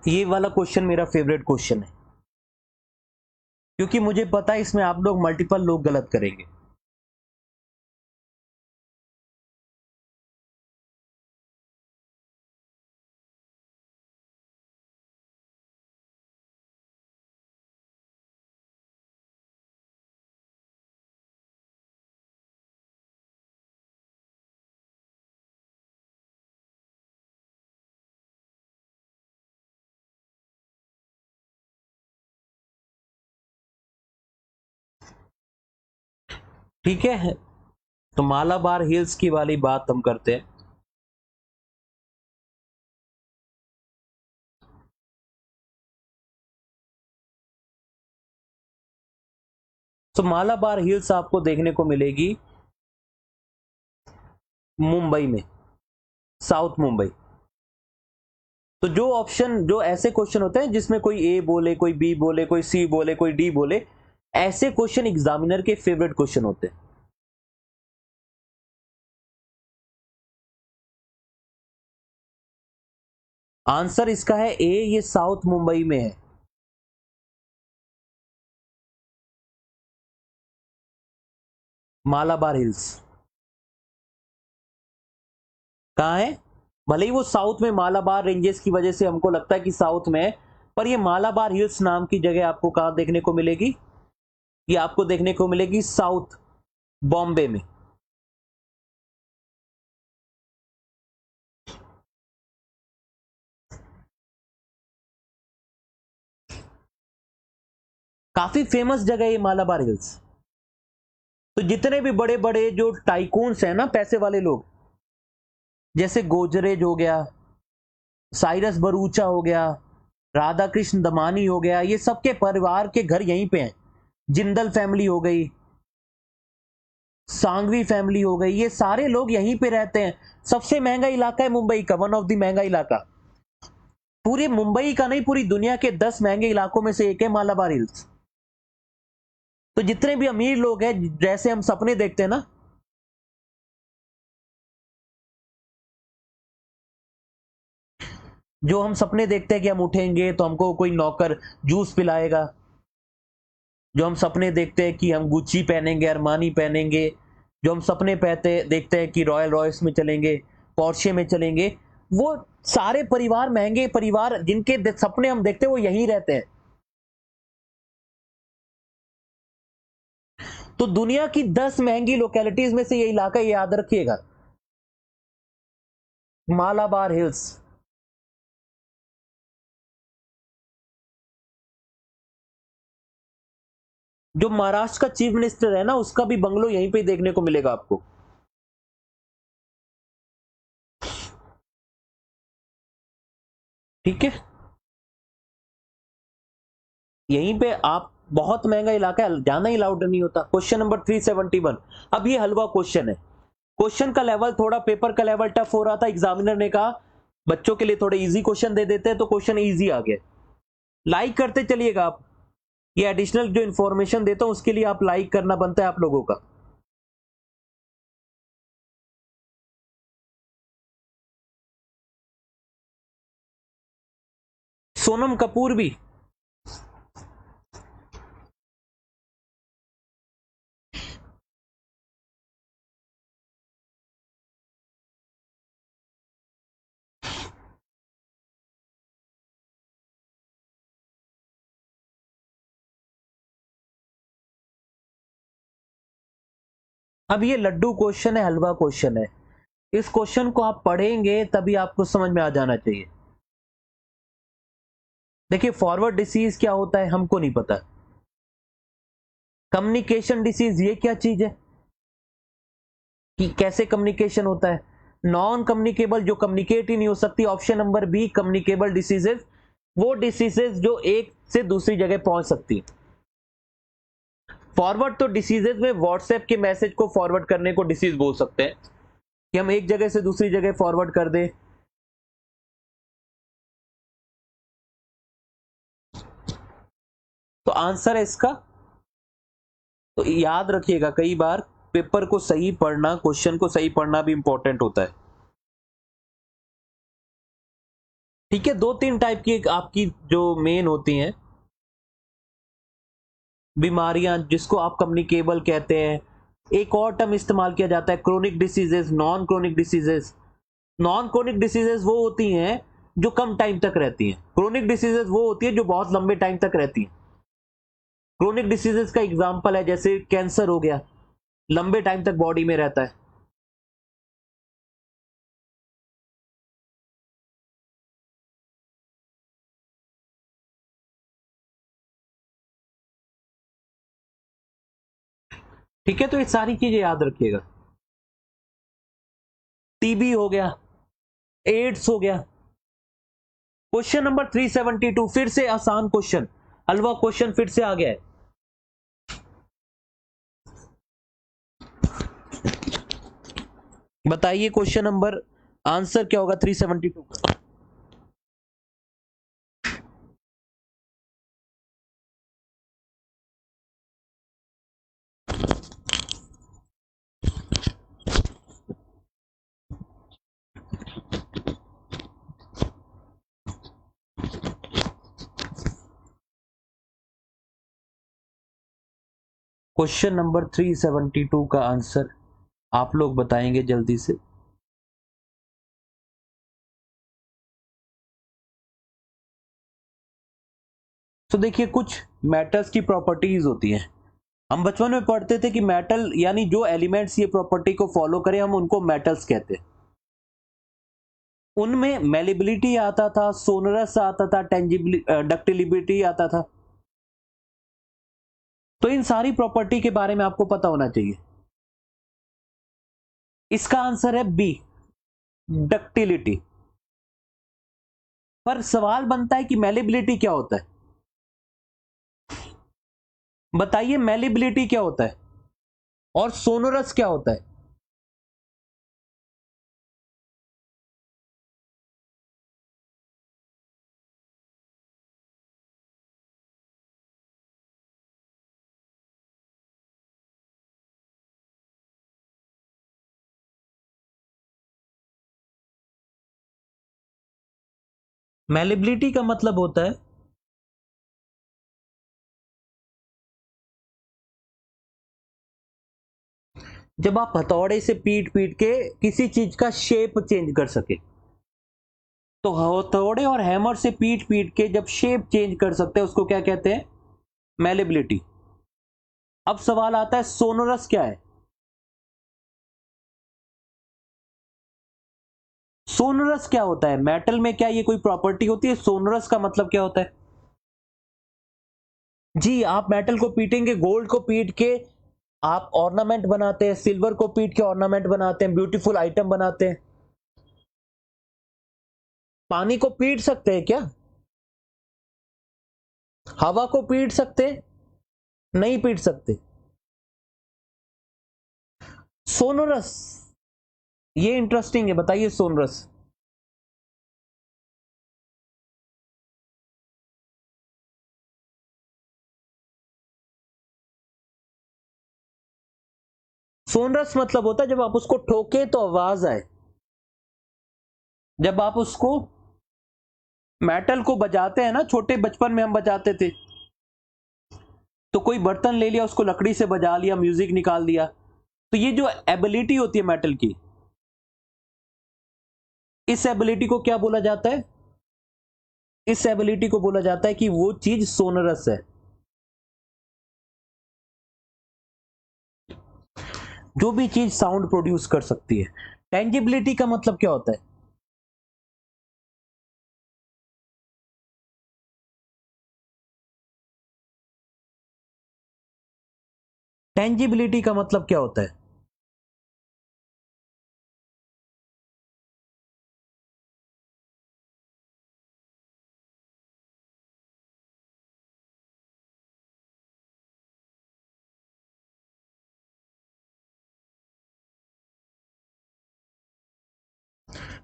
ये वाला क्वेश्चन मेरा फेवरेट क्वेश्चन है, क्योंकि मुझे पता है इसमें आप लोग मल्टीपल लोग गलत करेंगे। ठीक है, तो मालाबार हिल्स की वाली बात हम करते हैं। तो मालाबार हिल्स आपको देखने को मिलेगी मुंबई में, साउथ मुंबई। तो जो ऑप्शन, जो ऐसे क्वेश्चन होते हैं जिसमें कोई ए बोले, कोई बी बोले, कोई सी बोले, कोई डी बोले, ऐसे क्वेश्चन एग्जामिनर के फेवरेट क्वेश्चन होते हैं। आंसर इसका है ए, ये साउथ मुंबई में है। मालाबार हिल्स कहां है? भले ही वो साउथ में मालाबार रेंजेस की वजह से हमको लगता है कि साउथ में है, पर ये मालाबार हिल्स नाम की जगह आपको कहाँ देखने को मिलेगी? ये आपको देखने को मिलेगी साउथ बॉम्बे में। काफी फेमस जगह है ये मालाबार हिल्स। तो जितने भी बड़े बड़े जो टाइकून्स हैं ना, पैसे वाले लोग, जैसे गोजरेज हो गया, साइरस बरूचा हो गया, राधा कृष्ण दमानी हो गया, ये सबके परिवार के घर यहीं पे हैं। जिंदल फैमिली हो गई, सांघवी फैमिली हो गई, ये सारे लोग यहीं पे रहते हैं। सबसे महंगा इलाका है मुंबई का, वन ऑफ द महंगा इलाका। पूरे मुंबई का नहीं, पूरी दुनिया के 10 महंगे इलाकों में से एक है मालाबार हिल्स। तो जितने भी अमीर लोग हैं, जैसे हम सपने देखते हैं ना, जो हम सपने देखते हैं कि हम उठेंगे तो हमको कोई नौकर जूस पिलाएगा, जो हम सपने देखते हैं कि हम गुच्ची पहनेंगे, अरमानी पहनेंगे, जो हम सपने पहते देखते हैं कि रॉयल रॉयल्स में चलेंगे, पोर्शे में चलेंगे, वो सारे परिवार, महंगे परिवार जिनके सपने हम देखते हैं, वो यहीं रहते हैं। तो दुनिया की 10 महंगी लोकेलिटीज में से ये इलाका, ये याद रखिएगा, मालाबार हिल्स। जो महाराष्ट्र का चीफ मिनिस्टर है ना, उसका भी बंगलो यहीं पे देखने को मिलेगा आपको। ठीक है, यहीं पे आप, बहुत महंगा इलाका है, जाना ही अलाउड नहीं होता। Question number 371। अब ये हलवा क्वेश्चन है। क्वेश्चन का लेवल थोड़ा, पेपर का लेवल टफ हो रहा था, एग्जामिनर ने कहा बच्चों के लिए थोड़े इजी क्वेश्चन दे देते हैं, तो क्वेश्चन इजी आ गया। लाइक करते चलिएगा आप, ये एडिशनल जो इंफॉर्मेशन देता हूं उसके लिए आप लाइक करना बनता है आप लोगों का। सोनम कपूर भी, अब ये लड्डू क्वेश्चन है, हलवा क्वेश्चन है। इस क्वेश्चन को आप पढ़ेंगे तभी आपको समझ में आ जाना चाहिए। देखिए, फॉरवर्ड डिसीज क्या होता है हमको नहीं पता। कम्युनिकेशन डिसीज ये क्या चीज है, कि कैसे कम्युनिकेशन होता है? नॉन कम्युनिकेबल, जो कम्युनिकेट ही नहीं हो सकती। Option number B, communicable diseases, वो डिसीजेज जो एक से दूसरी जगह पहुंच सकती है। फॉरवर्ड तो डिसीजेज में व्हाट्सएप के मैसेज को फॉरवर्ड करने को डिसीज बोल सकते हैं, कि हम एक जगह से दूसरी जगह फॉरवर्ड कर दें। तो आंसर है इसका। तो याद रखिएगा, कई बार पेपर को सही पढ़ना, क्वेश्चन को सही पढ़ना भी इंपॉर्टेंट होता है। ठीक है, दो तीन टाइप की आपकी जो मेन होती हैं बीमारियां, जिसको आप कम्युनिकेबल कहते हैं। एक और टर्म इस्तेमाल किया जाता है, chronic diseases, non chronic diseases. Non chronic diseases वो होती हैं जो कम टाइम तक रहती हैं। क्रोनिक डिसीजेस वो होती है जो बहुत लंबे टाइम तक रहती हैं। क्रोनिक डिसीजेस का एग्जांपल है जैसे कैंसर हो गया, लंबे टाइम तक बॉडी में रहता है। ठीक है, तो ये सारी चीजें याद रखिएगा। टीबी हो गया, एड्स हो गया। क्वेश्चन नंबर 372, फिर से आसान क्वेश्चन, हलवा क्वेश्चन फिर से आ गया है। बताइए क्वेश्चन नंबर, आंसर क्या होगा 372 का? क्वेश्चन नंबर 372 का आंसर आप लोग बताएंगे जल्दी से। तो देखिए कुछ मेटल्स की प्रॉपर्टीज होती हैं। हम बचपन में पढ़ते थे कि मेटल यानी जो एलिमेंट्स ये प्रॉपर्टी को फॉलो करें हम उनको मेटल्स कहते हैं। उनमें मेलेबिलिटी आता था, सोनरस आता था, डक्टिलिबिलिटी आता था। तो इन सारी प्रॉपर्टी के बारे में आपको पता होना चाहिए। इसका आंसर है बी, डक्टिलिटी। पर सवाल बनता है कि मेलेबिलिटी क्या होता है? बताइए मेलेबिलिटी क्या होता है और सोनोरस क्या होता है? मेलेबिलिटी का मतलब होता है जब आप हथौड़े से पीट पीट के किसी चीज का शेप चेंज कर सके। तो हथौड़े और हैमर से पीट पीट के जब शेप चेंज कर सकते हैं उसको क्या कहते हैं? मेलेबिलिटी। अब सवाल आता है सोनोरस क्या है? सोनोरस क्या होता है? मेटल में क्या ये कोई प्रॉपर्टी होती है? सोनोरस का मतलब क्या होता है? जी, आप मेटल को पीटेंगे, गोल्ड को पीट के आप ऑर्नामेंट बनाते हैं, सिल्वर को पीट के ऑर्नामेंट बनाते हैं, ब्यूटीफुल आइटम बनाते हैं। पानी को पीट सकते हैं क्या? हवा को पीट सकते हैं? नहीं पीट सकते। सोनोरस, ये इंटरेस्टिंग है, बताइए सोनोरस। सोनरस मतलब होता है जब आप उसको ठोके तो आवाज आए। जब आप उसको मेटल को बजाते हैं ना, छोटे बचपन में हम बजाते थे, तो कोई बर्तन ले लिया, उसको लकड़ी से बजा लिया, म्यूजिक निकाल दिया। तो ये जो एबिलिटी होती है मेटल की, इस एबिलिटी को क्या बोला जाता है? इस एबिलिटी को बोला जाता है कि वो चीज सोनरस है। जो भी चीज साउंड प्रोड्यूस कर सकती है। टेंजिबिलिटी का मतलब क्या होता है? टेंजिबिलिटी का मतलब क्या होता है?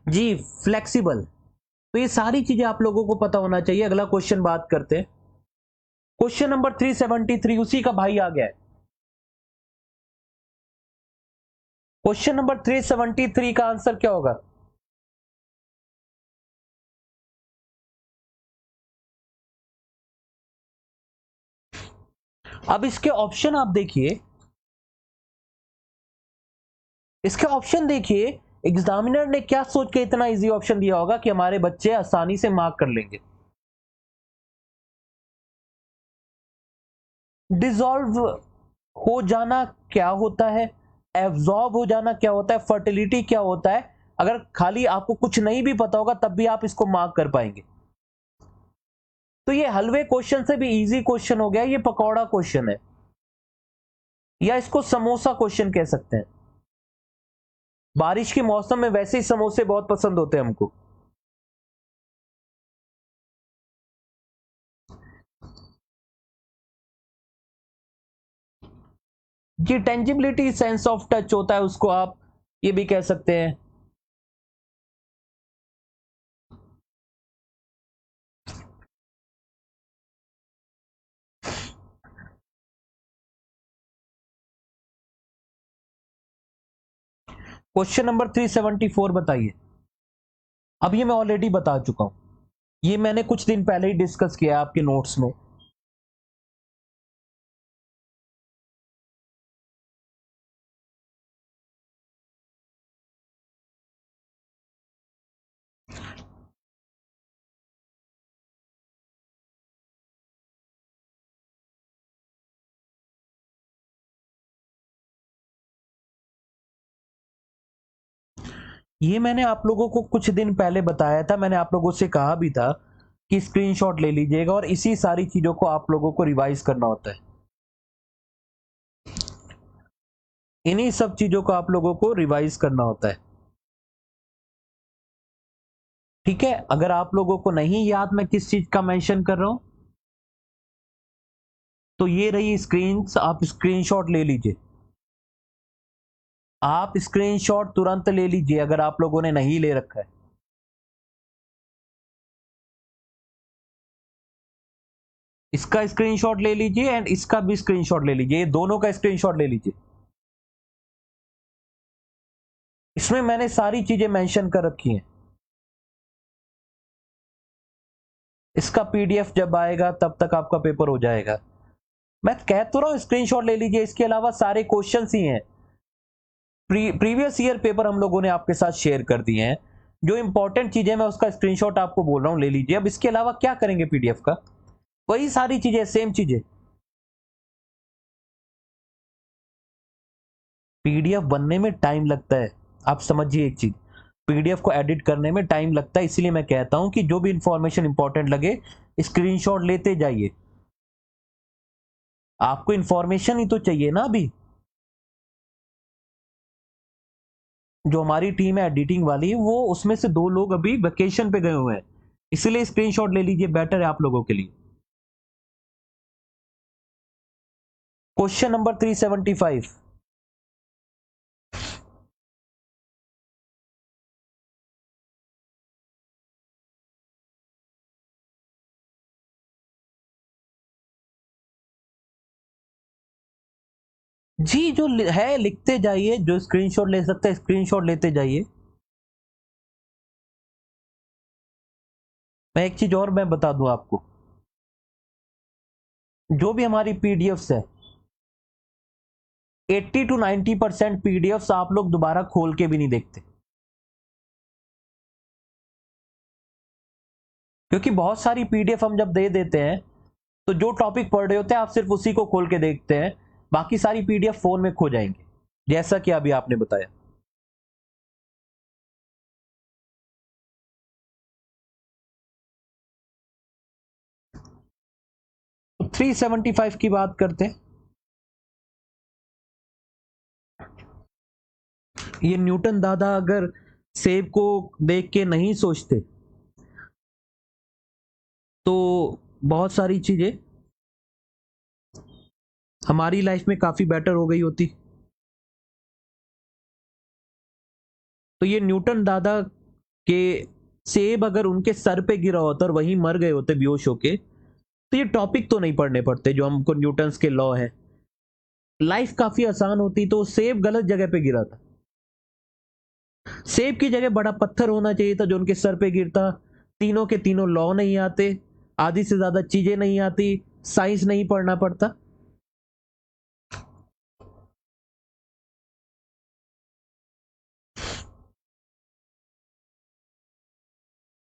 जी, फ्लेक्सिबल। तो ये सारी चीजें आप लोगों को पता होना चाहिए। अगला क्वेश्चन बात करते हैं। क्वेश्चन नंबर 373 उसी का भाई आ गया है। क्वेश्चन नंबर 373 का आंसर क्या होगा? अब इसके ऑप्शन आप देखिए, इसके ऑप्शन देखिए। एग्जामिनर ने क्या सोच के इतना इजी ऑप्शन दिया होगा कि हमारे बच्चे आसानी से मार्क कर लेंगे। डिसॉल्व हो जाना क्या होता है? एब्जॉर्ब हो जाना क्या होता है? फर्टिलिटी क्या होता है? अगर खाली आपको कुछ नहीं भी पता होगा तब भी आप इसको मार्क कर पाएंगे। तो ये हलवे क्वेश्चन से भी इजी क्वेश्चन हो गया, ये पकौड़ा क्वेश्चन है, या इसको समोसा क्वेश्चन कह सकते हैं। बारिश के मौसम में वैसे ही समोसे बहुत पसंद होते हैं हमको। जी, टेंजिबिलिटी सेंस ऑफ टच होता है, उसको आप ये भी कह सकते हैं। क्वेश्चन नंबर 374 बताइए। अब ये मैं ऑलरेडी बता चुका हूं, ये मैंने कुछ दिन पहले ही डिस्कस किया आपके नोट्स में। ये मैंने आप लोगों को कुछ दिन पहले बताया था, मैंने आप लोगों से कहा भी था कि स्क्रीनशॉट ले लीजिएगा और इसी सारी चीजों को आप लोगों को रिवाइज करना होता है। इन्हीं सब चीजों को आप लोगों को रिवाइज करना होता है। ठीक है, अगर आप लोगों को नहीं याद मैं किस चीज का मेंशन कर रहा हूं, तो ये रही स्क्रीन, आप स्क्रीनशॉट ले लीजिए। आप स्क्रीनशॉट तुरंत ले लीजिए अगर आप लोगों ने नहीं ले रखा है। इसका स्क्रीनशॉट ले लीजिए एंड इसका भी स्क्रीनशॉट ले लीजिए, ये दोनों का स्क्रीनशॉट ले लीजिए। इसमें मैंने सारी चीजें मेंशन कर रखी हैं। इसका पीडीएफ जब आएगा तब तक आपका पेपर हो जाएगा। मैं कह तो रहा हूं स्क्रीनशॉट ले लीजिए, इसके अलावा सारे क्वेश्चंस ही हैं। प्रीवियस ईयर पेपर हम लोगों ने आपके साथ शेयर कर दिए हैं। जो इंपॉर्टेंट चीजें मैं उसका स्क्रीनशॉट आपको बोल रहा हूं ले लीजिए। अब इसके अलावा क्या करेंगे पीडीएफ का, वही सारी चीजें, सेम चीजें। पीडीएफ बनने में टाइम लगता है, आप समझिए एक चीज, पीडीएफ को एडिट करने में टाइम लगता है। इसलिए मैं कहता हूं कि जो भी इंफॉर्मेशन इंपॉर्टेंट लगे स्क्रीनशॉट लेते जाइए। आपको इंफॉर्मेशन ही तो चाहिए ना अभी। जो हमारी टीम है एडिटिंग वाली, वो उसमें से 2 लोग अभी वेकेशन पे गए हुए हैं, इसलिए स्क्रीनशॉट ले लीजिए, बेटर है आप लोगों के लिए। Question number 375। जी, जो है लिखते जाइए, जो स्क्रीनशॉट ले सकते हैं स्क्रीनशॉट लेते जाइए। मैं एक चीज और मैं बता दूं आपको, जो भी हमारी पीडीएफ्स है 80 to 90% पीडीएफ्स आप लोग दोबारा खोल के भी नहीं देखते, क्योंकि बहुत सारी पीडीएफ हम जब दे देते हैं तो जो टॉपिक पढ़ रहे होते हैं आप सिर्फ उसी को खोल के देखते हैं, बाकी सारी पीडीएफ फोन में खो जाएंगे, जैसा कि अभी आपने बताया। 375 की बात करते हैं। ये न्यूटन दादा अगर सेब को देख के नहीं सोचते तो बहुत सारी चीजें हमारी लाइफ में काफी बेटर हो गई होती। तो ये न्यूटन दादा के सेब अगर उनके सर पे गिरा होता और वहीं मर गए होते बेहोश होके, तो ये टॉपिक तो नहीं पढ़ने पड़ते जो हमको न्यूटन्स के लॉ है, लाइफ काफी आसान होती। तो सेब गलत जगह पे गिरा था, सेब की जगह बड़ा पत्थर होना चाहिए था जो उनके सर पे गिरता। तीनों के तीनों लॉ नहीं आते, आधी से ज्यादा चीजें नहीं आती, साइंस नहीं पढ़ना पड़ता।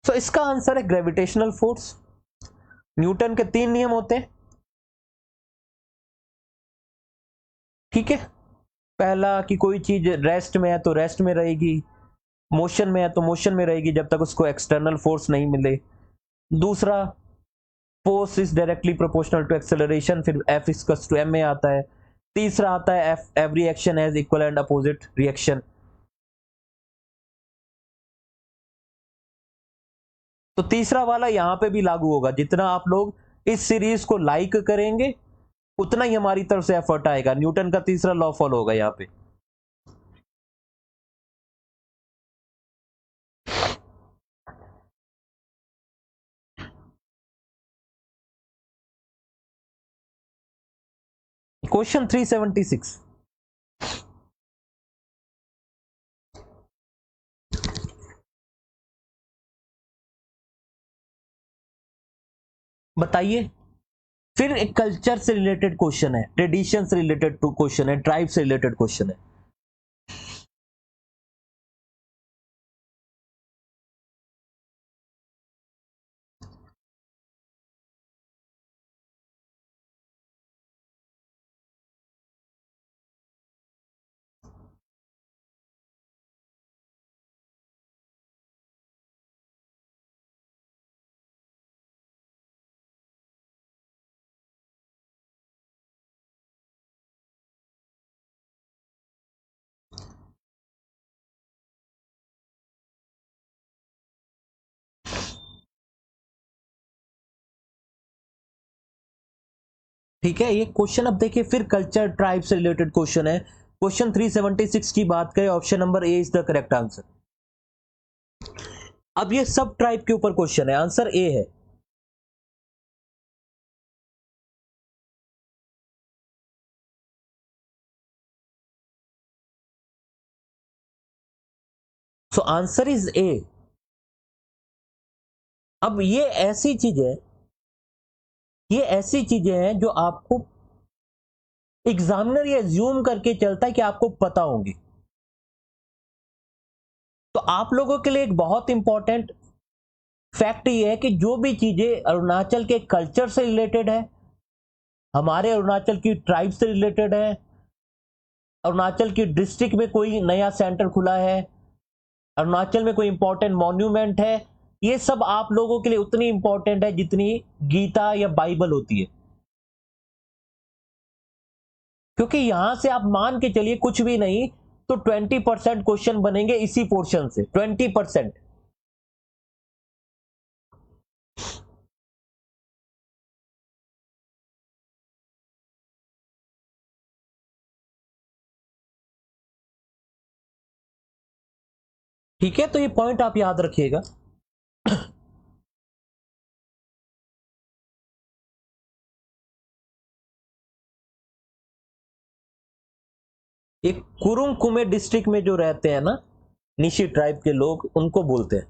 तो इसका आंसर है ग्रेविटेशनल फोर्स। न्यूटन के 3 नियम होते हैं। ठीक है, पहला कि कोई चीज रेस्ट में है तो रेस्ट में रहेगी, मोशन में है तो मोशन में रहेगी जब तक उसको एक्सटर्नल फोर्स नहीं मिले। दूसरा, force is directly proportional to acceleration, फिर एफ इक्वल्स टू एम में आता है। तीसरा आता है F every action has equal and opposite reaction. तो तीसरा वाला यहां पे भी लागू होगा, जितना आप लोग इस सीरीज को लाइक करेंगे उतना ही हमारी तरफ से एफर्ट आएगा। न्यूटन का तीसरा लॉ फॉलो होगा यहाँ पे। क्वेश्चन 376। बताइए। फिर एक कल्चर से रिलेटेड क्वेश्चन है, ट्रेडिशन से रिलेटेड क्वेश्चन है, ट्राइब से रिलेटेड क्वेश्चन है। ठीक है, ये क्वेश्चन अब देखिए फिर कल्चर ट्राइब से रिलेटेड क्वेश्चन है। क्वेश्चन 376 की बात करें, option number A is the correct answer. अब ये सब ट्राइब के ऊपर क्वेश्चन है, आंसर ए है। सो आंसर इज ए। अब ये ऐसी चीज है, ये ऐसी चीजें हैं जो आपको एग्जामिनर ये ज्यूम करके चलता है कि आपको पता होंगी। तो आप लोगों के लिए एक बहुत इंपॉर्टेंट फैक्ट ये है कि जो भी चीजें अरुणाचल के कल्चर से रिलेटेड है, हमारे अरुणाचल की ट्राइब से रिलेटेड है, अरुणाचल की डिस्ट्रिक्ट में कोई नया सेंटर खुला है, अरुणाचल में कोई इंपॉर्टेंट मॉन्यूमेंट है, ये सब आप लोगों के लिए उतनी इंपॉर्टेंट है जितनी गीता या बाइबल होती है। क्योंकि यहां से आप मान के चलिए कुछ भी नहीं तो 20% क्वेश्चन बनेंगे इसी पोर्शन से, 20%। ठीक है, तो ये पॉइंट आप याद रखिएगा। एक कुरुंग कुमे डिस्ट्रिक्ट में जो रहते हैं ना निशी ट्राइब के लोग, उनको बोलते हैं।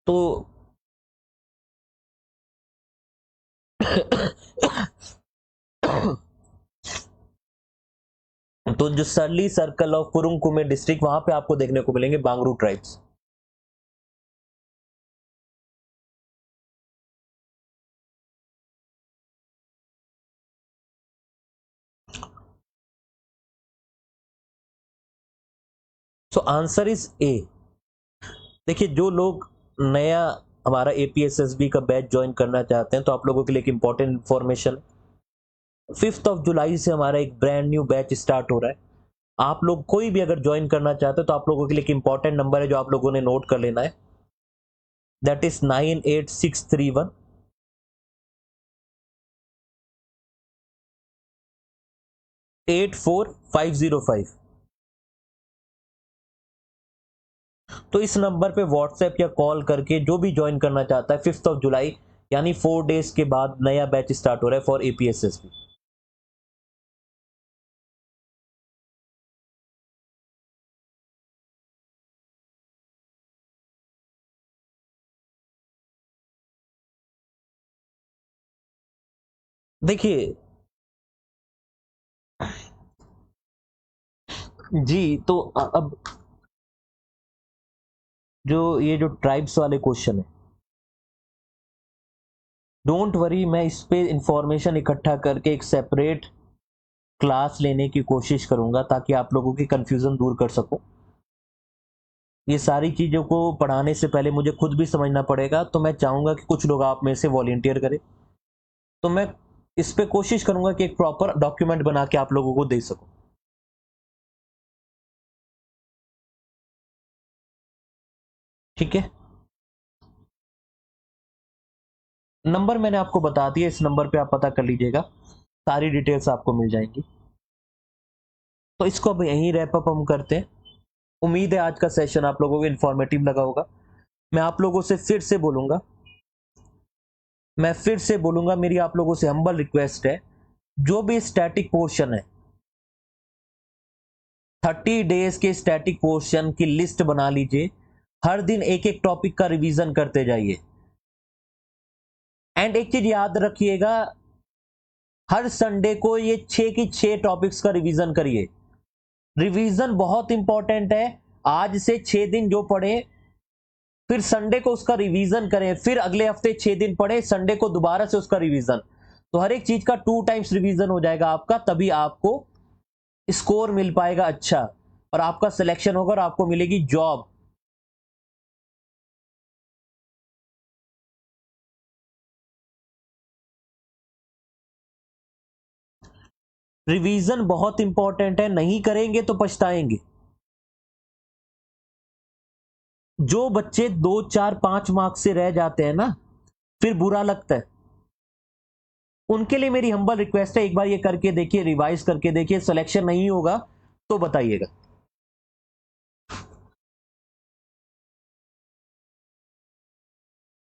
तो तो जो Sarli circle of Kurung Kumey district, वहां पे आपको देखने को मिलेंगे Bangru tribes. So answer is A. देखिए, जो लोग नया हमारा एपीएसएसबी का बैच ज्वाइन करना चाहते हैं तो आप लोगों के लिए एक इंपॉर्टेंट इंफॉर्मेशन, 5 जुलाई से हमारा एक ब्रांड न्यू बैच स्टार्ट हो रहा है। आप लोग कोई भी अगर ज्वाइन करना चाहते हो तो आप लोगों के लिए एक इंपॉर्टेंट नंबर है जो आप लोगों ने नोट कर लेना है, दैट इज 98631 84505। तो इस नंबर पे व्हाट्सएप या कॉल करके जो भी ज्वाइन करना चाहता है, 5 जुलाई यानी 4 डेज के बाद नया बैच स्टार्ट हो रहा है फॉर एपीएसएसबी। देखिए जी, तो अब जो ट्राइब्स वाले क्वेश्चन है, डोंट वरी, मैं इस पे इंफॉर्मेशन इकट्ठा करके एक सेपरेट क्लास लेने की कोशिश करूंगा ताकि आप लोगों की कंफ्यूजन दूर कर सकूं। ये सारी चीजों को पढ़ाने से पहले मुझे खुद भी समझना पड़ेगा, तो मैं चाहूंगा कि कुछ लोग आप में से वॉलेंटियर करें। तो मैं इस पे कोशिश करूंगा कि एक प्रॉपर डॉक्यूमेंट बना के आप लोगों को दे सकूं। ठीक है, नंबर मैंने आपको बता दिया, इस नंबर पे आप पता कर लीजिएगा, सारी डिटेल्स आपको मिल जाएंगी। तो इसको अब यहीं रैप अप हम करते हैं। उम्मीद है आज का सेशन आप लोगों को इन्फॉर्मेटिव लगा होगा। मैं आप लोगों से फिर से बोलूंगा, मेरी आप लोगों से हम्बल रिक्वेस्ट है, जो भी स्टैटिक पोर्शन है, 30 डेज के स्टैटिक पोर्शन की लिस्ट बना लीजिए। हर दिन एक एक टॉपिक का रिवीजन करते जाइए। एंड एक चीज याद रखिएगा, हर संडे को ये 6 टॉपिक्स का रिवीजन करिए। रिवीजन बहुत इंपॉर्टेंट है। आज से 6 दिन जो पढ़े, फिर संडे को उसका रिवीजन करें, फिर अगले हफ्ते 6 दिन पढ़े, संडे को दोबारा से उसका रिवीजन। तो हर एक चीज का 2 टाइम्स रिवीजन हो जाएगा आपका, तभी आपको स्कोर मिल पाएगा अच्छा, और आपका सिलेक्शन होगा और आपको मिलेगी जॉब। रिवीजन बहुत इंपॉर्टेंट है, नहीं करेंगे तो पछताएंगे। जो बच्चे 2 4 5 मार्क्स से रह जाते हैं ना, फिर बुरा लगता है, उनके लिए मेरी हम्बल रिक्वेस्ट है, एक बार ये करके देखिए, रिवाइज करके देखिए, सिलेक्शन नहीं होगा तो बताइएगा।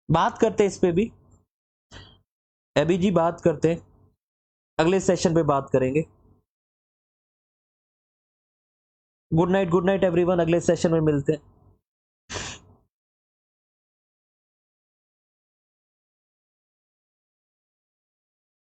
बात करते हैं इस पे भी, अभी जी बात करते हैं, अगले सेशन पे बात करेंगे। गुड नाइट एवरीवन, अगले सेशन में मिलते हैं।